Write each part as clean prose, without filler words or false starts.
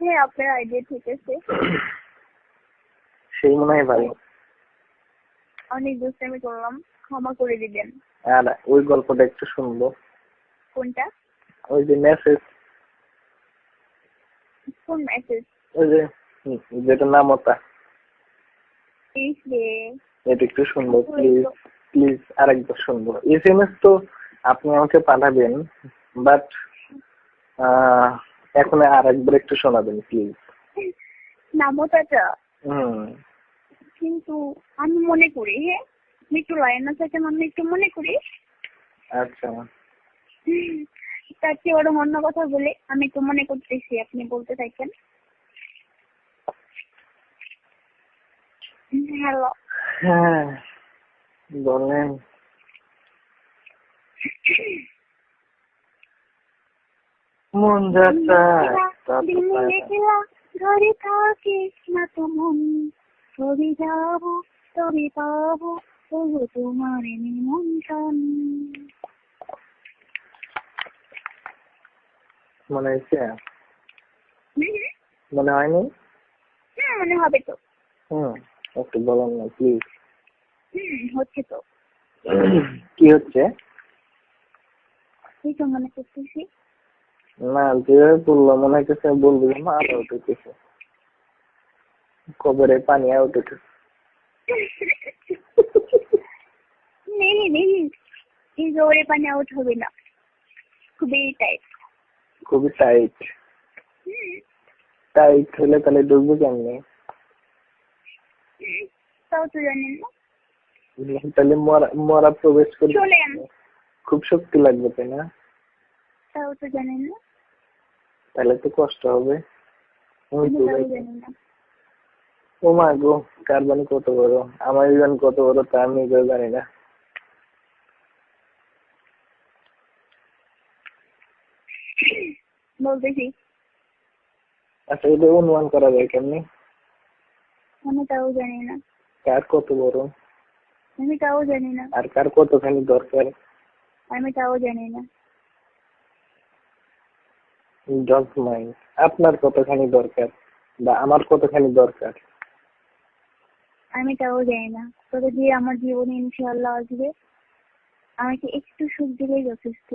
হ্যাঁ, আপনার আইডিয়া ঠিক আছে। সেই মনে হয় ভালো। অনেক দুষ্টামি করলাম, ক্ষমা করে দিবেন। আর ওই গল্পটা একটু শুনবো। কোনটা? ওই যে মেসেজ। কোন মেসেজ? ওই যে যেটা নাম ওটা। এটা একটু শুনবো প্লিজ, প্লিজ আরেকবার শুনবো। SMS তো আপনি আমাকে পাঠাবেন, বাট এখন আরেকবার একটু শোনাবেন প্লিজ। নামতাটা কিন্তু আমি মনে করি, হ্যাঁ একটু লাইন আছে, আমি একটু মনে করি। আচ্ছা, তার চেয়ে ওরকম অন্য কথা বলে আমি একটু মনে করতেছি, আপনি বলতে থাকেন। হ্যালো। হ্যাঁ বলেন। মন যাত্রা ঘরে থাকিস না তো মন, তবে যাবো তবে পাবো তবু তোমার নিমন্ত্রণ। মনে হয়েছে? মনে হয়নি? মনে হবে তো। একটু বলেন না প্লিজ। হচ্ছে তো। কি হচ্ছে? এই তো মনে করতেছি। না যেভাবে বললো মনে হইতেছে বলবো যে মা আউট হইতেছে, কবরে পানি আউট হইতেছে। এই জোরে পানি আউট হবে না, খুবই টাইট। খুবই টাইট? টাইট হলে তাহলে ডুববো কেমনে? তাও তো জানেন না। তাহলে মরা প্রবেশ করবে, চলেন। খুব শক্তি লাগবে তাই না? তাও তো জানেন না। তাহলে তো কষ্ট হবে। জানি না। ও মা গো, কার জানি কত বড়, আমার জানি কত বড় তা আমি নিজেও জানি না। বলতেছি। আচ্ছা এটা অনুমান করা যায় কেমনি? আমি তাও জানি না। কার কত বড় আমি তাও জানি না। আর কার কতখানি দরকার আমি তাও জানি না। ডন্ট মাইন্ড আপনার কতখানি দরকার বা আমার কতখানি দরকার আমি তাও জানি না। তবে যে আমার জীবনে ইনশাআল্লাহ আসবে, আমাকে একটু সুখ দিলেই যথেষ্ট।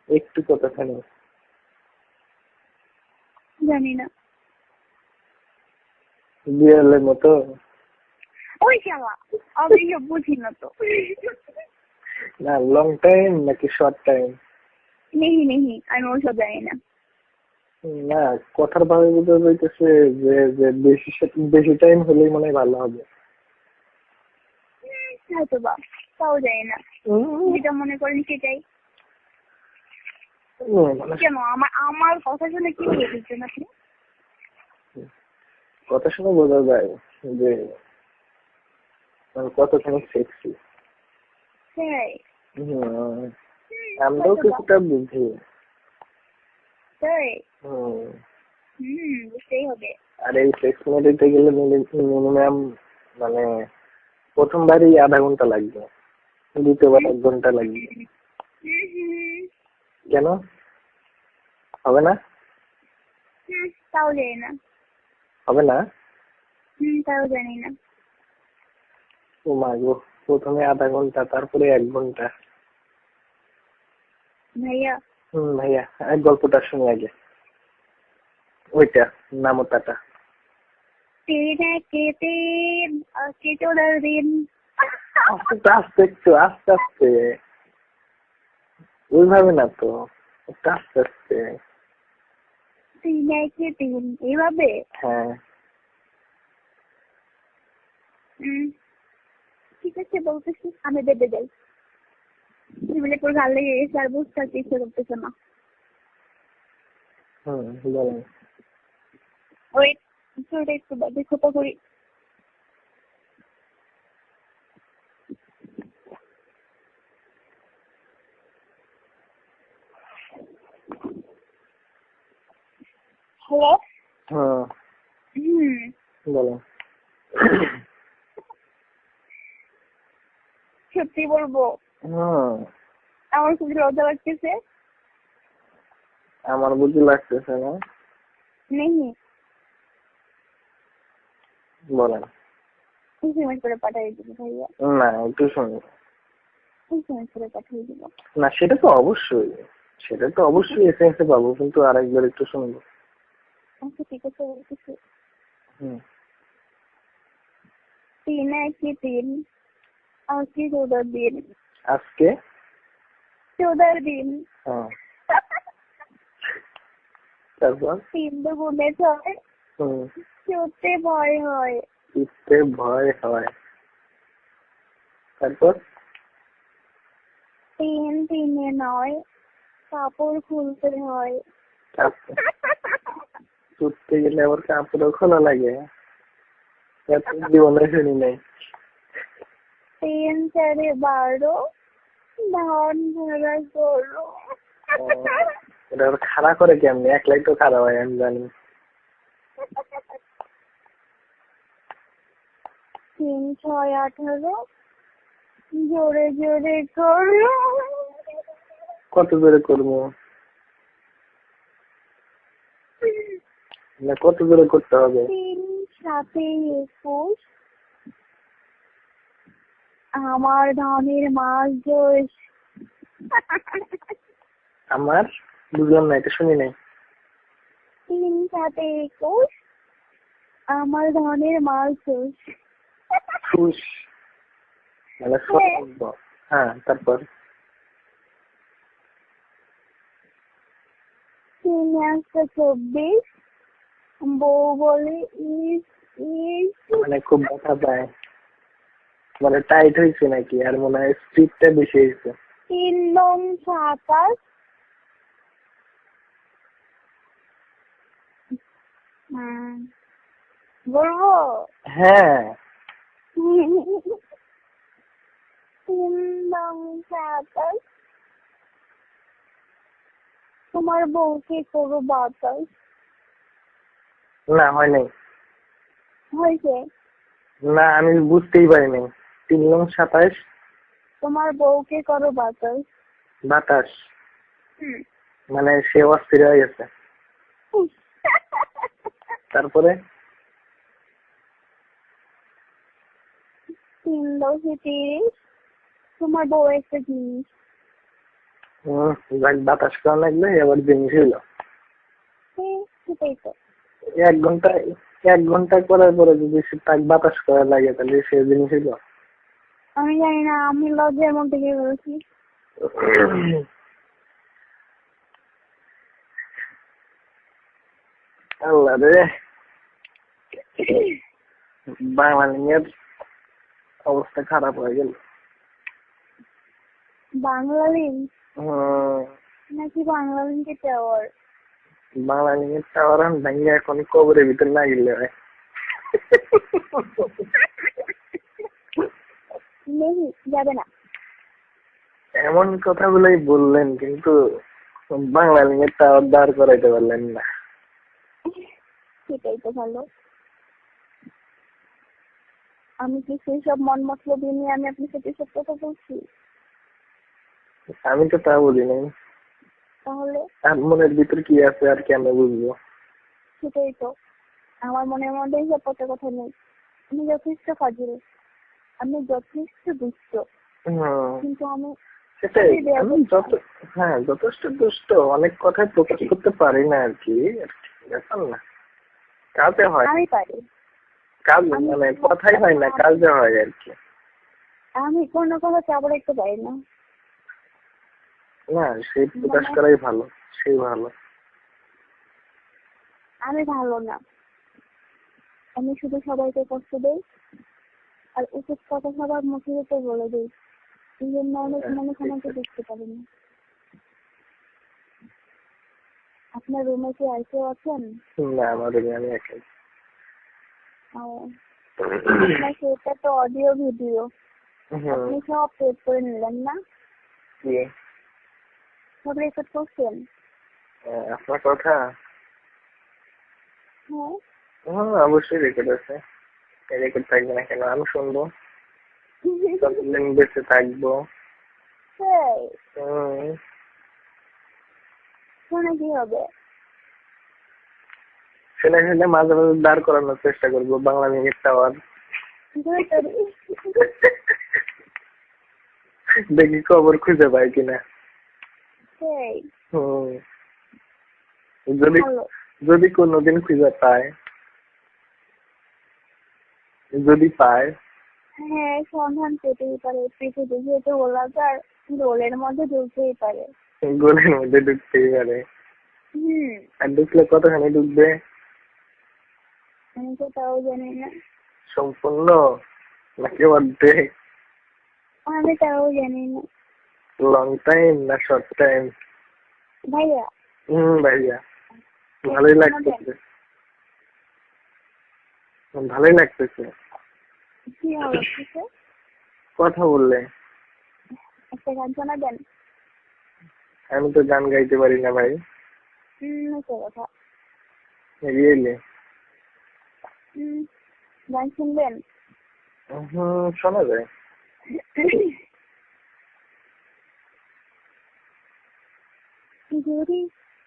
একটু কতখানি জানি না। বিড়ালের মতো? ওই শালা, আমি সব বুঝি না তো। না লং টাইম নাকি শর্ট টাইম? নেহি আমি ওসব জানি না। না কথার ভাবে বোঝা যাইতেছে যে যে বেশি টাইম হলেই মনে হয় ভালো হবে। হয়তো বা, তাও জানি না। যেটা মনে করেন সেটাই। কেন আমার কথা শুনে কি বলছেন আপনি? কথা শুনে বোঝা যায় যে কতখানি সেক্সি। আমরাও কিছুটা বুঝি। বুঝতেই হবে। আর এই সেক্স মোড দিতে গেলে মিনিমাম মানে প্রথমবারই আধা ঘন্টা লাগবে, দ্বিতীয়বার 1 ঘন্টা লাগবে। কেন হবে না? তাও জানি না। হবে না? তাও জানি না। ও মা গো, প্রথমে আধা ঘন্টা তারপরে 1 ঘন্টা। ভাইয়া ভাইয়া এক গল্পটা শুনি আগে, ওইটা নামতাটা। আস্তে আস্তে একটু আস্তে আস্তে, ওইভাবে না তো, একটু আস্তে আস্তে। এইভাবে? হ্যাঁ ঠিক আছে বলতেছি, আমি বেঁধে যাই। টেবিলের পর গাল লেগে গেছে, আর বুঝতে আর ইচ্ছে করতেছে না। বলেন। ওই চুলটা একটু বাদে খোপা করি। হ্যালো। বলেন। সত্যি বলবো? আমার খুব লজ্জা লাগতেছে। আমার বুঝি লাগতেছে না, নেই বলেন। SMS করে পাঠিয়ে দিব ভাইয়া, না একটু শুনি। SMS করে পাঠিয়ে দিব। না সেটা তো অবশ্যই, সেটা তো অবশ্যই SMS এ পাবো, কিন্তু আরেকবার একটু শুনবো। আচ্ছা ঠিক আছে বলতেছি। হুম। 3 1 3 আজকে 14 দিন। আজকে 14 দিন। হ্যাঁ, তারপর 3 দুগুণে 6, হুম, ছুটতে ভয় হয়। উঠতে ভয় হয়। তারপর 3 3 এ 9, কাপড় খুলতে হয়। উঠতে গেলে আবার কাপড়ও খোলা লাগে, এত জীবনে শুনি নাই। 3 4 12, ধান ভরা গরু। ও, এটা আবার খাড়া করে কেমনি? একলাই তো খাড়া হয় আমি জানি। 3 6 18, জোরে জোরে করো। কত জোরে করবো? না কত জোরে করতে হবে? 3 7 21, আমার ধানের মাস দোষ। আমার বুঝলাম না, এটা শুনি নাই। 3 7 21, আমার ধানের মাস দোষ। ফুস মানে সতর্ক। হ্যাঁ তারপর 3 24, বউ বলে ইস ইস। মানে খুব ব্যথা পায়, মানে টাইট হয়েছে নাকি, আর মনে হয় স্পিডটা বেশি হয়েছে। 3 9 27, বলবো? হ্যাঁ 3 9 27, তোমার বউকে করো বাতাস। না হয় নাই। হয়েছে? না আমি বুঝতেই পারিনি। 3 9 27, তোমার বউকে করো বাতাস। বাতাস মানে সে অস্থির হয়ে গেছে। তারপরে 3 10 30, তোমার বউ একটা জিনিস। বাতাস করা লাগবে, এবার জিনিস হইলো। সেটাই তো। 1 ঘন্টা করার পরে যদি তাক বাতাস করা লাগে তাহলে সে জিনিস হইলো। আমি জানি না, আমি লজ্জার মধ্যে গিয়ে বলছি। আল্লাহ রে, বাঙালির অবস্থা খারাপ হয়ে গেল। বাংলালিন নাকি বাংলালিনকে টাওয়ার? বাঙালির টাওয়ার ভেঙে এখন কবরের ভিতর না গেলে হয়। নেই, যাবে না। এমন কথাগুলোই বললেন, কিন্তু বাংলালিনের টাওয়ার দাঁড় করাইতে পারলেন না। সেটাই তো ভালো। আমি কি সেই সব মন মতলব নিয়ে আমি আপনার সাথে সব কথা বলছি? আমি তো তা বলি নাই। তাহলে আর মনের ভিতর কি আছে আর কেন বুঝবো? সেটাই তো, আমার মনের মধ্যে সব কথা নেই। আমি যথেষ্ট ফাজিল, আমি যথেষ্ট দুষ্ট, কিন্তু আমি সেটাই, আমি যথেষ্ট দুষ্ট, অনেক কথাই প্রকাশ করতে পারি না আর কি, ব্যাপার না, কাজে হয়। আমি পারি, কাজ মানে কথাই হয় না, কাজে হয় আর কি। আমি কোনো কথা চাপ রাখতে পারি না। না সেই প্রকাশ করাই ভালো, সেই ভালো। আমি ভালো না, আমি শুধু সবাইকে কষ্ট দেই, আর উচিত কথা সবার মুখে মুখে বলে দিই, এই জন্য অনেক মানুষ আমাকে দেখতে পারে না। আপনার রুমে কি আর কেউ আছেন? না আমার রুমে আমি একাই। আপনার সেটা তো অডিও ভিডিও, আপনি সব সেভ করে নিলেন না? সব রেকর্ড করছেন? আপনার কথা? হ্যাঁ অবশ্যই রেকর্ড আছে, রেকর্ড থাকবে না কেন? আমি শুনবো, যতদিন বেঁচে থাকবো সেই হুম, শুনে কি হবে? শুনে শুনে মাঝে মাঝে দাঁড় করানোর চেষ্টা করবো বাংলা মিনিট টাওয়ার। দেখি খবর খুঁজে পাই কিনা। সেই হুম, যদি ভালো। যদি কোনোদিন খুঁজে পায়, যদি পায়, হ্যাঁ, সন্ধান পেতেই পারে। পৃথিবী যেহেতু গোলাকার, রোলের মধ্যে ঢুকতেই পারে। গোলের মধ্যে ঢুকতেই পারে। হুম, আর ঢুকলে কতখানি ঢুকবে? আমি তো তাও জানি না। সম্পূর্ণ নাকি অর্ধেক? আমি তাও জানি না। লং টাইম না শর্ট টাইম? ভাইয়া, ভাইয়া ভালোই লাগতেছে, ভালোই লাগতেছে কি ভালো লাগতেছে? কথা বললে। একটা গান শোনাবেন? আমি তো গান গাইতে পারি না ভাই। সে কথা। রিয়েলি? গান শুনবেন? শোনা যায়। যদি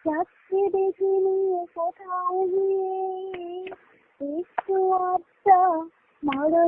চাচ্ছে দেখে নিয়ে কোথাও গিয়ে একটু আড্ডা মারো।